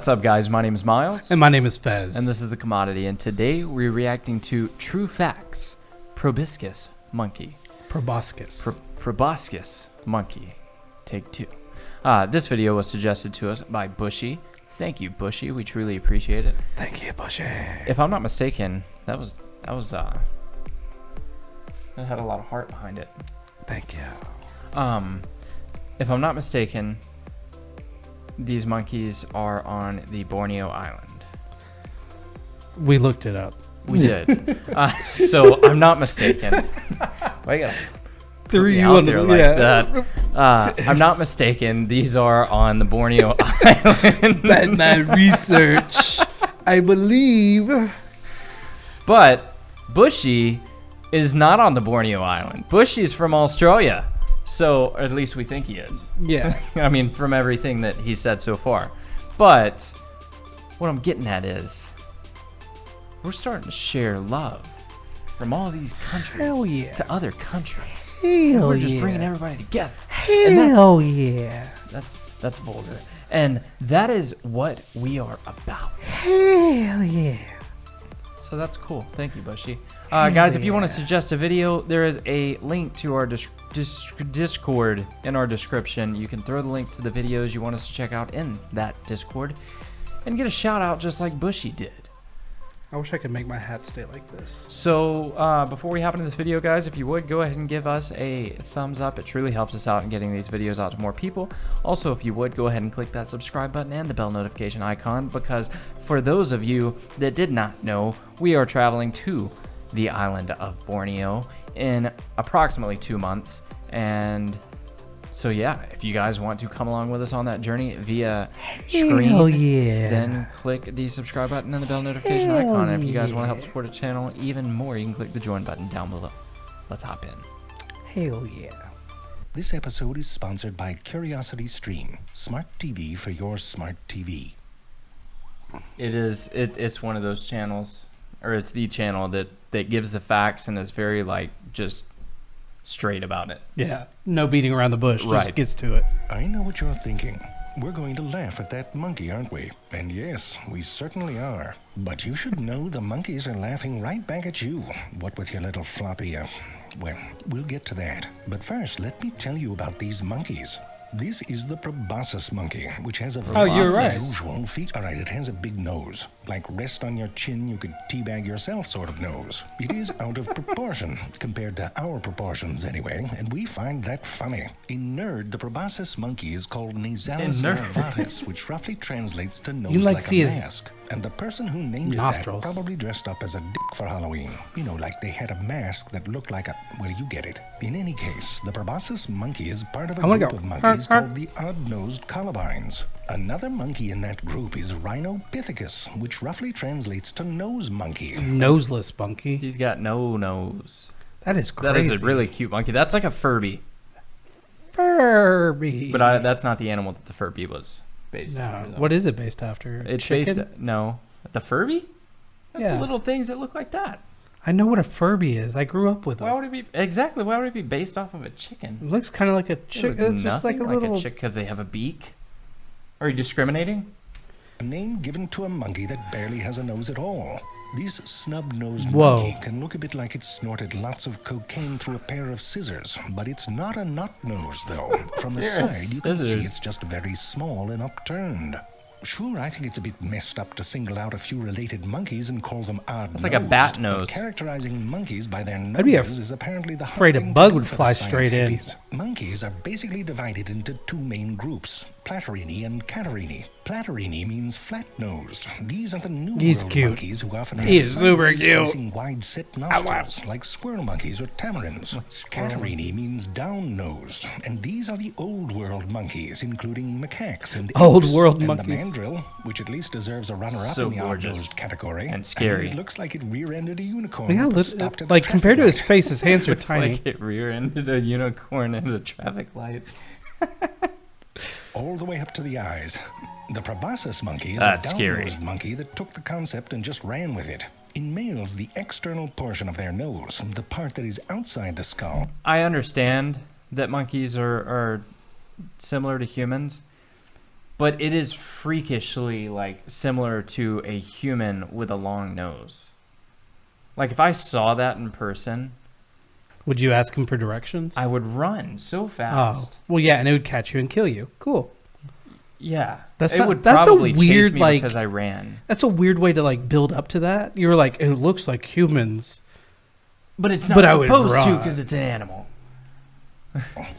What's up, guys? My name is Miles. And my name is Fez. And this is The Commodity. And today we're reacting to True Facts. Proboscis monkey. Proboscis. Proboscis monkey. Take 2. This video was suggested to us by Bushy. Thank you, Bushy. We truly appreciate it. Thank you, Bushy. If I'm not mistaken, that had a lot of heart behind it. Thank you. If I'm not mistaken, these monkeys are on the Borneo island. We looked it up. We did. So I'm not mistaken. Why you gotta Threw put me you out on there the like that? I'm not mistaken. These are on the Borneo island. By my research, I believe. But Bushy is not on the Borneo island. Bushy's from Australia. So, or at least we think he is. Yeah. I mean, from everything that he said so far. But what I'm getting at is we're starting to share love from all these countries Hell yeah. to other countries. Hell We're just bringing everybody together. Hell yeah. That's vulgar. And that is what we are about. Hell yeah. So that's cool. Thank you, Bushy. Guys, if you want to suggest a video, there is a link to our Discord in our description. You can throw the links to the videos you want us to check out in that Discord and get a shout out just like Bushy did. I wish I could make my hat stay like this. So before we hop into this video, guys, if you would, go ahead and give us a thumbs up. It truly helps us out in getting these videos out to more people. Also, if you would, go ahead and click that subscribe button and the bell notification icon, because for those of you that did not know, we are traveling to the island of Borneo in approximately 2 months. And so yeah, if you guys want to come along with us on that journey via screen, then click the subscribe button and the bell notification icon. And if you guys want to help support the channel even more, you can click the join button down below. Let's hop in. Hell yeah. This episode is sponsored by Curiosity Stream, smart TV for your smart TV. It's one of those channels, or it's the channel that gives the facts and is very just straight about it. Yeah. No beating around the bush. Right. Just gets to it. I know what you're thinking. We're going to laugh at that monkey, aren't we? And yes, we certainly are. But you should know the monkeys are laughing right back at you. What with your little floppy, well, we'll get to that. But first, let me tell you about these monkeys. This is the Proboscis monkey, which has a Oh, you're right. unusual feet. All right, it has a big nose. Like rest on your chin, you could teabag yourself sort of nose. It is out of proportion, compared to our proportions anyway, and we find that funny. In Nerd, the Proboscis monkey is called Nasalis nervatus, which roughly translates to nose like a mask. And the person who named it that probably dressed up as a dick for Halloween. You know, like they had a mask that looked like a... Well, you get it. In any case, the Proboscis monkey is part of a group of monkeys called the odd-nosed colobines. Another monkey in that group is Rhinopithecus, which roughly translates to nose monkey. Noseless monkey. He's got no nose. That is crazy. That is a really cute monkey. That's like a Furby. Furby. But that's not the animal that the Furby was based after. What is it based after? It's Chicken? The Furby? That's the little things that look like that. I know what a Furby is. I grew up with them. Why would it be based off of a chicken? It looks kind of like a chicken. It's just like a little chick because they have a beak. Are you discriminating? A name given to a monkey that barely has a nose at all. This snub-nosed Whoa. monkey can look a bit like it snorted lots of cocaine through a pair of scissors, but it's not a nut nose, though. From the side, you can see it's just very small and upturned. Sure, I think it's a bit messed up to single out a few related monkeys and call them odd-nosed. It's like a bat nose. But characterizing monkeys by their I'd be noses is apparently the afraid a bug would fly straight in. Monkeys are basically divided into 2 main groups, Platyrrhini and Catarrhini. Platyrrhini means flat-nosed. These are the new world monkeys who often have facing wide-set nostrils, like squirrel monkeys or tamarins. Catarrhini means down-nosed, and these are the old world monkeys, including macaques and old apes. world and monkeys. The mandrill, which at least deserves a runner-up in the odd-nosed category, and scary. It looks like it rear-ended a unicorn. Like compared to his face, his hands are tiny. Like it rear-ended a unicorn in a traffic light. All the way up to the eyes. The Proboscis monkey is a down-nosed monkey that took the concept and just ran with it. In males, the external portion of their nose, the part that is outside the skull. I understand that monkeys are similar to humans, but it is freakishly like similar to a human with a long nose. Like if I saw that in person, would you ask him for directions? I would run so Oh, fast. well, yeah, and it would catch you and kill you. Cool. Yeah, That's it not- would that's a probably weird, chase me like- because I ran. That's a weird way to like build up to that. You're like, it looks like humans. But it's not But I would supposed to run. because it's an animal.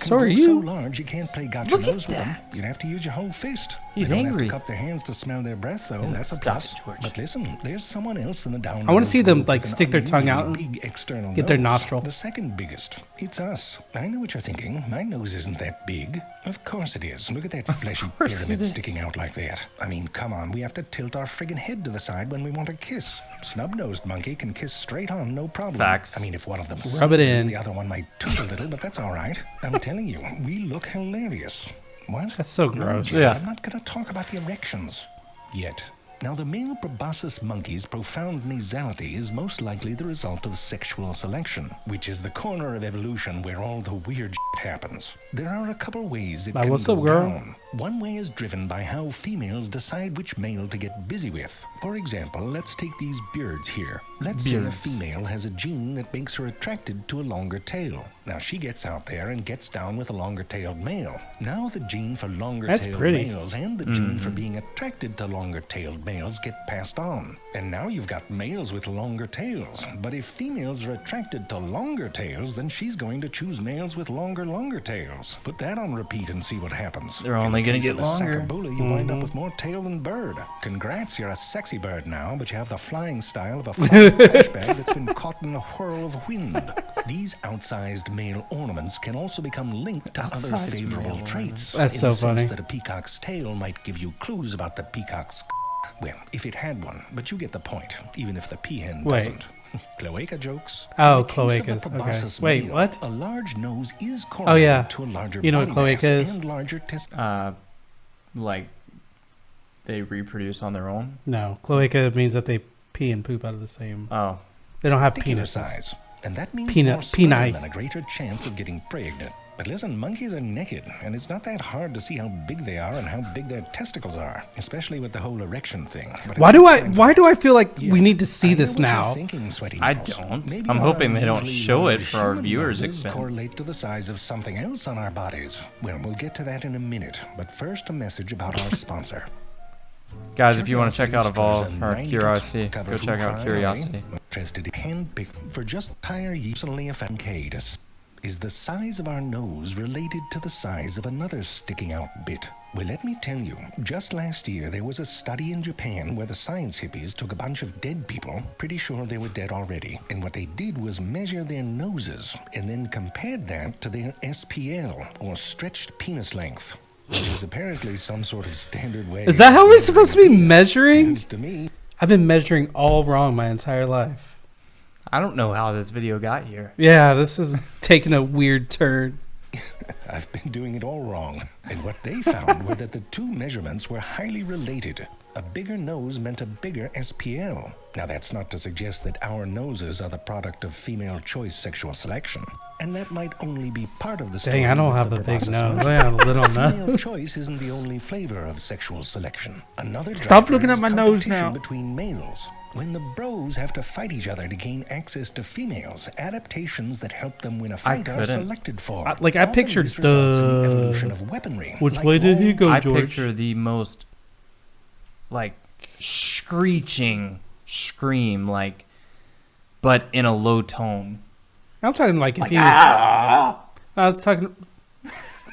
So are Grow you. So large you can't play gotcha Look at nose with them. that. You'd have to use your whole fist. He's They don't angry. Have to cup their hands to smell their breath, though. He's That's a stop plus. it, George. But listen, there's someone else in the down. I wanna see them, group like, with an stick their tongue out and unusually big external get their nose. nostril. The second biggest. It's us. I know what you're thinking. My nose isn't that big. Of course it is. Look at that fleshy course pyramid it is. sticking out like that. I mean, come on. We have to tilt our friggin' head to the side when we want to kiss. Snub-nosed monkey can kiss straight on, no problem. Facts. I mean, if one of them Rub it sneezes, in. the other one might toot a little, but that's all right. I'm telling you, we look hilarious. What? That's so No, gross. Jim, Yeah. I'm not going to talk about the erections yet. Now, the male Proboscis monkey's profound nasality is most likely the result of sexual selection, which is the corner of evolution where all the weird shit happens. There are a couple ways it Now, can what's go up, girl? down. One way is driven by how females decide which male to get busy with. For example, let's take these beards here. Let's say a Beards. female has a gene that makes her attracted to a longer tail. Now she gets out there and gets down with a longer-tailed male. Now the gene for longer-tailed pretty. males and the gene for being attracted to longer-tailed males get passed on. And now you've got males with longer tails. But if females are attracted to longer tails, then she's going to choose males with longer tails. Put that on repeat and see what happens. They're only gonna In case get of the longer. Sakabula, you wind up with more tail than bird. Congrats, you're a sexy bird now, but you have the flying style of a flying trash bag that's been caught in a whirl of wind. These outsized male ornaments can also become linked to other Outsized favorable male traits. That's in so the sense funny. that a peacock's tail might give you clues about the peacock's well, if it had one, but you get the point, even if the peahen Wait. doesn't. Cloaca jokes. Oh, In the case of cloacas, the okay. Proboscis Wait, male, what? A large nose is Oh, correlated yeah. to a larger You know what body mass cloaca is? and larger Like they reproduce on their own. No, cloaca means that they pee and poop out of the same. Oh, They don't have particular penises. size. And that means Peanut- more sperm peni. and a greater chance of getting pregnant. But listen, monkeys are naked, and it's not that hard to see how big they are and how big their testicles are, especially with the whole erection thing. But Why it's do not I? time Why do I feel like yet. we need to see I know this what you're now? thinking, Sweaty I Nipples. don't. Maybe I'm our hoping they don't unusually show it large for our human viewers' noses expense. correlate to the size of something else on our bodies. Well, we'll get to that in a minute, but first a message about our sponsor. guys, if you want to check out Curiosity Evolve stores or and Curiosity, cover go who check out far Curiosity. away. Interested in handpicked for just tire use only a Fancadus. Is the size of our nose related to the size of another sticking out bit? Well, let me tell you, just last year there was a study in Japan where the science hippies took a bunch of dead people, pretty sure they were dead already, and what they did was measure their noses and then compared that to their SPL, or stretched penis length, which is apparently some sort of standard way. Is that how of we're supposed to be measuring a penis. measuring? Seems to me. I've been measuring all wrong my entire life. I don't know how this video got here. Yeah, this is taking a weird turn. I've been doing it all wrong. And what they found were that the two measurements were highly related. A bigger nose meant a bigger SPL. Now, that's not to suggest that our noses are the product of female choice sexual selection. And that might only be part of the story. Dang, I don't with have the a big Proboscis nose. monkey. I have a little Female nose. choice isn't the only flavor of sexual selection. Another Stop driver looking at is my nose competition now. between males. When the bros have to fight each other to gain access to females, adaptations that help them win a fight are couldn't. selected for. I Often pictured this results in the the- evolution of weaponry. Which like way did he long go, I George? picture the most like screeching scream, like, but in a low tone. I'm talking like if he was. I was talking.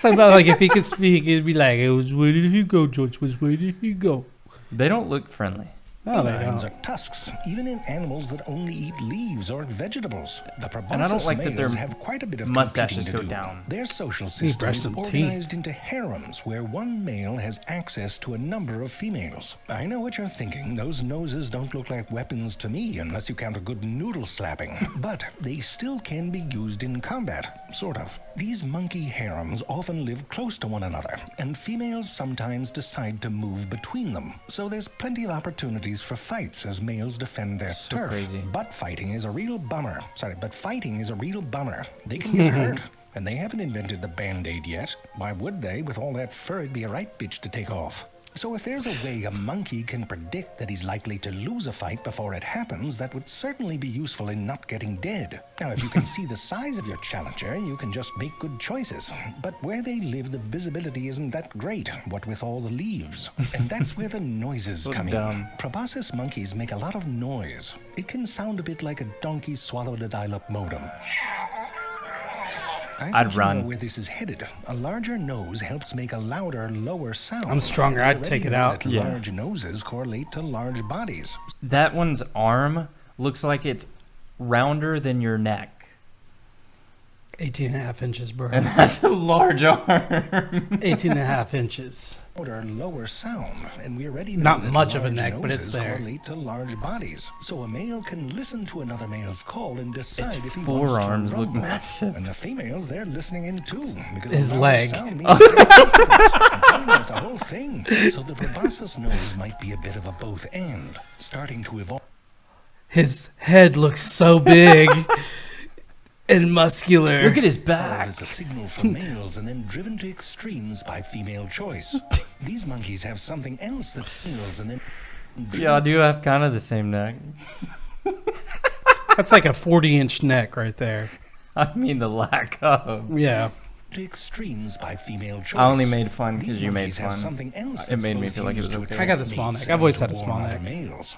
About like if he could speak, it'd be like, "It was where did he go, George? Which way did he go?" They don't look friendly. Oh, they Lines don't. are tusks, even in animals that only eat leaves or vegetables. The Proboscis And I don't like that their males have quite a bit of mustaches competing to go do. down. Their social He system brushed is some teeth. organized into harems, where one male has access to a number of females. I know what you're thinking. Those noses don't look like weapons to me, unless you count a good noodle slapping. But they still can be used in combat, sort of. These monkey harems often live close to one another, and females sometimes decide to move between them. So there's plenty of opportunities for fights as males defend their So turf. crazy. But fighting is a real bummer. But fighting is a real bummer. They can get hurt, and they haven't invented the Band-Aid yet. Why would they? With all that fur, it'd be a right bitch to take off. So if there's a way a monkey can predict that he's likely to lose a fight before it happens, that would certainly be useful in not getting dead. Now, if you can see the size of your challenger, you can just make good choices. But where they live, the visibility isn't that great, what with all the leaves. And that's where the noises come in. Proboscis monkeys make a lot of noise. It can sound a bit like a donkey swallowed a dial-up modem. I'd run. You know where this is headed. A larger nose helps make a louder, lower sound. I'm stronger. I'd take it out. Large noses correlate to large bodies. That one's arm looks like it's rounder than your neck. 18.5 inches, bro. And that's a large arm. 18.5 inches. Louder, lower sound, and we already know Not that much of a large neck, but it's noses there. correlate to large bodies, so a male can listen to another male's call and decide Its if he forearms wants to look rumble. massive. And the females, they're listening in too, because His a loud leg. sound means I'm telling you, it's a whole thing. So the proboscis nose might be a bit of a both and, starting to evolve. His head looks so big and muscular. Look at his back. As a signal for males and then driven to extremes by female choice. These monkeys have something else that's males and then Yeah, I do have kind of the same neck. That's like a 40-inch neck right there. I mean the lack of. Yeah. to extremes by female choice. I only made fun because These you made monkeys have fun. something else It that's made me both feel like it used was to okay. I got a attract small mates neck. I've always and had a to small warn other neck. males.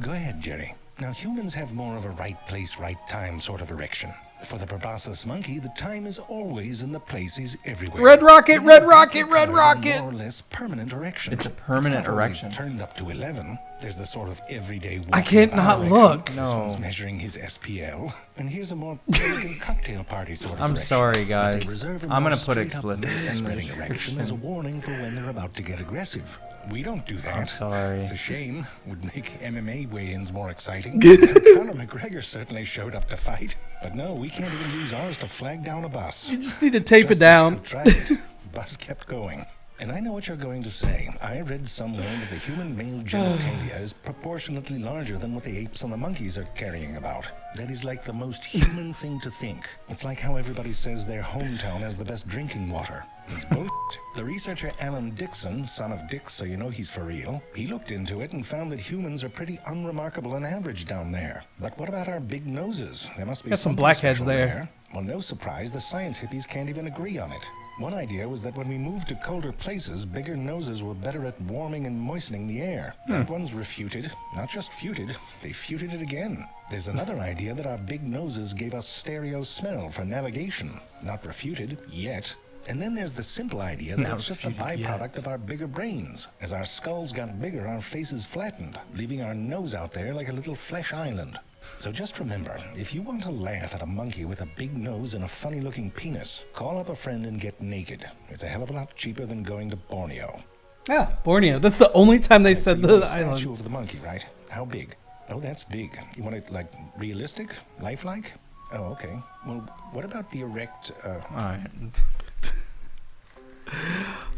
Go ahead, Jerry. Now, humans have more of a right place, right time sort of erection. For the proboscis monkey, the time is always and the place is everywhere. Red rocket, They red have rocket, a red more rocket. or less permanent erection. It's a permanent not always erection. Turned up to 11. There's the sort of everyday. I can't not walking look. This No. one's measuring his SPL, and here's a more elegant cocktail party sort of I'm erection. sorry, But they guys. reserve a I'm more gonna put straight-up explicit in the male-spreading erection as a description. warning for when they're about to get aggressive. We don't do that. I'm sorry. It's a shame. Would make MMA weigh-ins more exciting. Conor McGregor certainly showed up to fight. But no, we can't even use ours to flag down a bus. You just need to tape it Just down. have tried it. Bus kept going. And I know what you're going to say. I read somewhere that the human male genitalia is proportionately larger than what the apes and the monkeys are carrying about. That is like the most human thing to think. It's like how everybody says their hometown has the best drinking water. It's bullshit. The researcher Alan Dixon, son of Dick, so you know he's for real, he looked into it and found that humans are pretty unremarkable and average down there. But what about our big noses? There must be Got some something blackheads special there. Well, no surprise, the science hippies can't even agree on it. One idea was that when we moved to colder places, bigger noses were better at warming and moistening the air. That one's refuted. Not just futed, they futed it again. There's another idea that our big noses gave us stereo smell for navigation. Not refuted, yet. And then there's the simple idea that Not it's just a refuted yet. byproduct of our bigger brains. As our skulls got bigger, our faces flattened, leaving our nose out there like a little flesh island. So just remember, if you want to laugh at a monkey with a big nose and a funny-looking penis, call up a friend and get naked. It's a hell of a lot cheaper than going to Borneo. Yeah, Borneo. That's the only time they So said you want the a statue island. of the monkey, right? How big? Oh, that's big. You want it, like, realistic? Lifelike? Oh, okay. Well, what about the erect, Alright.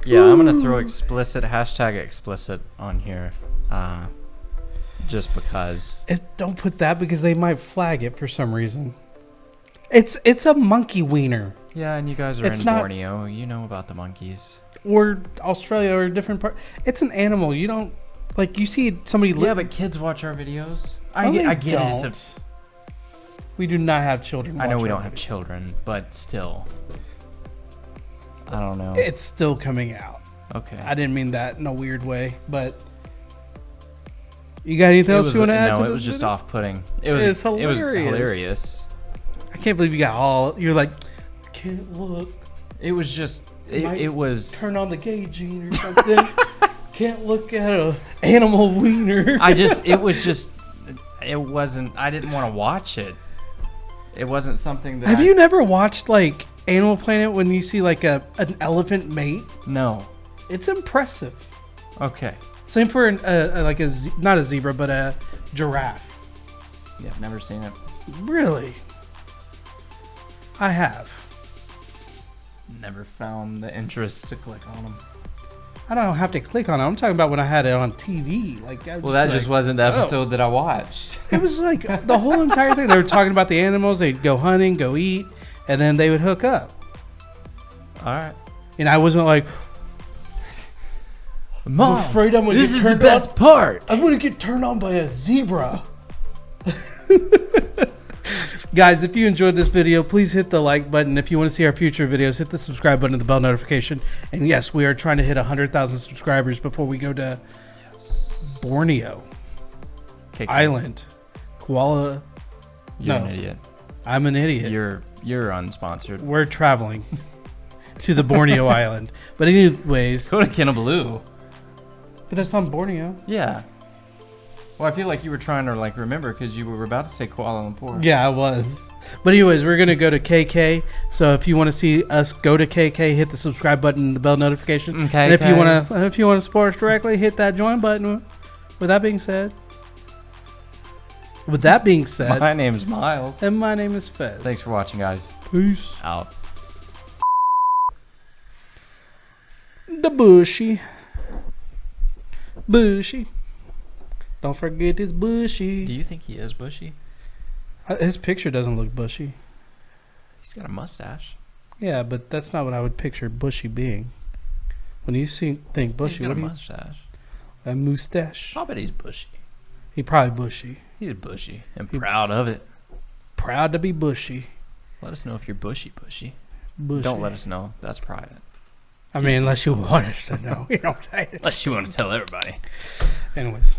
Yeah, I'm gonna throw explicit, hashtag explicit on here. Just because. Don't put that because they might flag it for some reason. It's a monkey wiener. Yeah, and you guys are It's in not- Borneo. You know about the monkeys. Or Australia or a different part. It's an animal. You don't like you see somebody. Yeah, but kids watch our videos. No, they I get it. don't. It's We do not have children. I know watch we our don't have videos. children, but still. I don't know. It's still coming out. Okay. I didn't mean that in a weird way, but you got anything else you want to add? No, to it this was just video? off-putting. It was It's It was hilarious. hilarious. I can't believe you got all. You're like, can't look. It was just. Might It was. Turn on the gay gene or something. Can't look at a animal wiener. It was just. It wasn't. I didn't want to watch it. It wasn't something that. Have you never watched like Animal Planet when you see like an elephant mate? No. It's impressive. Okay. Same for not a zebra, but a giraffe. Yeah, I've never seen it. Really? I have. Never found the interest to click on them. I don't have to click on it. I'm talking about when I had it on TV. Like, Well, that just wasn't the oh. episode that I watched. It was like the whole entire thing. They were talking about the animals. They'd go hunting, go eat, and then they would hook up. All right. And I wasn't like, Mom, afraid I'm gonna this get is the turned best on. part. I'm gonna get turned on by a zebra. Guys, if you enjoyed this video, please hit the like button. If you want to see our future videos, hit the subscribe button and the bell notification. And yes, we are trying to hit 100,000 subscribers before we go to Borneo Island. Koala. You're No. an idiot. I'm an idiot. You're unsponsored. We're traveling to the Borneo Island. But anyways, Go to Kinabalu. but that's on Borneo. Yeah. Well, I feel like you were trying to like remember because you were about to say Kuala Lumpur. Yeah, I was. But anyways, we're gonna go to KK. So if you want to see us go to KK, hit the subscribe button and the bell notification. Okay. And if you want to support us directly, hit that join button. With that being said, My name's Miles. and my name is Fez. Thanks for watching, guys. Peace. Out. The bushy. Don't forget his bushy. Do you think he is bushy? His picture doesn't look bushy. He's got a mustache. Yeah, but that's not what I would picture bushy being. When you think bushy, He's got what a do you? mustache. A mustache. I'll bet he's bushy. He probably bushy. He's bushy and proud of it. Proud to be bushy. Let us know if you're bushy. Bushy. Don't let us know. That's private. I mean, unless you want us to know. You know what I'm saying? Unless you want to tell everybody. Anyways.